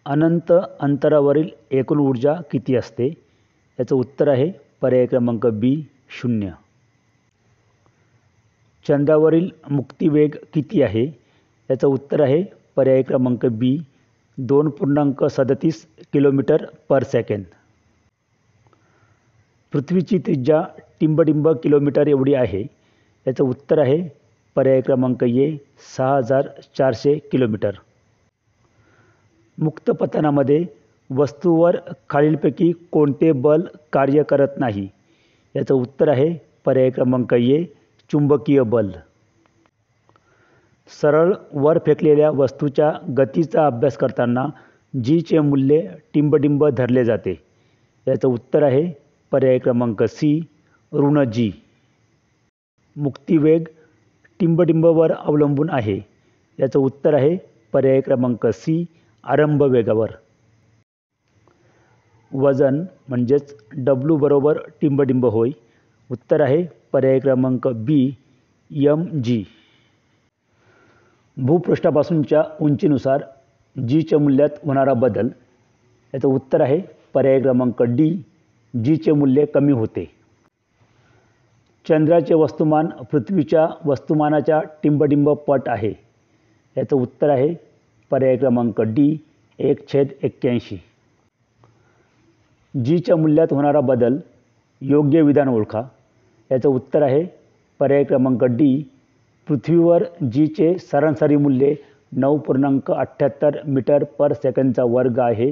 अनंत अंतरावरील एकूण ऊर्जा किती असते? याचं उत्तर आहे पर्याय क्रमांक बी 0. चंद्रावरील मुक्तिवेग किती आहे? याचं उत्तर आहे पर्याय क्रमांक बी 2.37 किलोमीटर पर सेकंद. पृथ्वीची त्रिज्या टिंबटिंब किलोमीटर एवढी आहे. याचं उत्तर आहे पर्याय क्रमांक ए 6400 किलोमीटर. मुक्त पतनामध्ये वस्तूवर खालीलपैकी कोणते बल कार्य करत नाही? याचं उत्तर आहे पर्याय क्रमांक ए चुंबकीय बल. सरळ वर फेकलेल्या वस्तूच्या गतीचा अभ्यास करताना जीचे मूल्य टिंबटिंब धरले जाते. याचं उत्तर आहे पर्याय क्रमांक सी ऋण जी. मुक्तिवेग टिंबटिंबवर अवलंबून आहे. याचं उत्तर आहे पर्याय क्रमांक सी आरंभ वेगावर. वजन म्हणजेच डब्ल्यू बरोबर टिंबटिंब होय. उत्तर आहे पर्याय क्रमांक बी mg. भूपृष्ठापासूनच्या उंचीनुसार जीच्या मूल्यात होणारा बदल. याचं उत्तर आहे पर्याय क्रमांक डी जीचे मूल्य कमी होते. चंद्राचे वस्तुमान पृथ्वीच्या वस्तुमानाच्या टिंबटिंब पट आहे. याचं उत्तर आहे पर्याय क्रमांक डी 1/81. जीच्या मूल्यात होणारा बदल योग्य विधान ओळखा. याचं उत्तर आहे पर्याय क्रमांक डी पृथ्वीवर जीचे सरासरी मूल्य 9.78 मीटर पर सेकंदचा वर्ग आहे.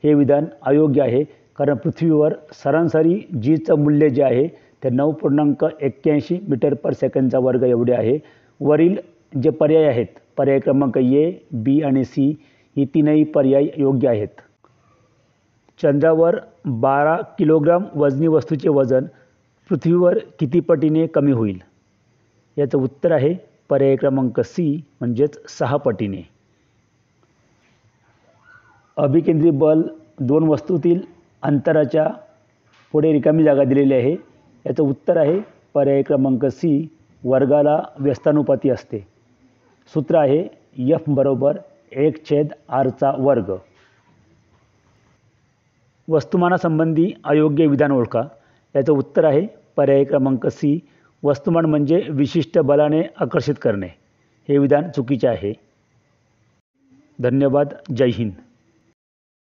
हे विधान अयोग्य आहे, कारण पृथ्वीवर सरासरी जीचं मूल्य जे आहे ते 9.81 मीटर पर सेकंदचा वर्ग एवढे आहे. वरील जे पर्याय आहेत, पर्याय क्रमांक ए बी आणि सी ही तीनही पर्याय योग्य आहेत. चंद्रावर 12 किलोग्राम वजनी वस्तूचे वजन पृथ्वीवर किती पटीने कमी होईल? याचं उत्तर आहे पर्याय क्रमांक सी म्हणजेच 6 पटीने. अभिकेंद्री बल 2 वस्तूतील अंतराच्या पुढे रिकामी जागा दिलेली आहे. याचं उत्तर आहे पर्याय क्रमांक सी वर्गाला व्यस्तानुपाती असते. सूत्र आहे F बरोबर 1/r². वस्तुमानासंबंधी अयोग्य विधान ओळखा. याचं उत्तर आहे पर्याय क्रमांक सी वस्तुमान म्हणजे विशिष्ट बलाने आकर्षित करणे. हे विधान चुकीचे आहे. धन्यवाद. जय हिंद.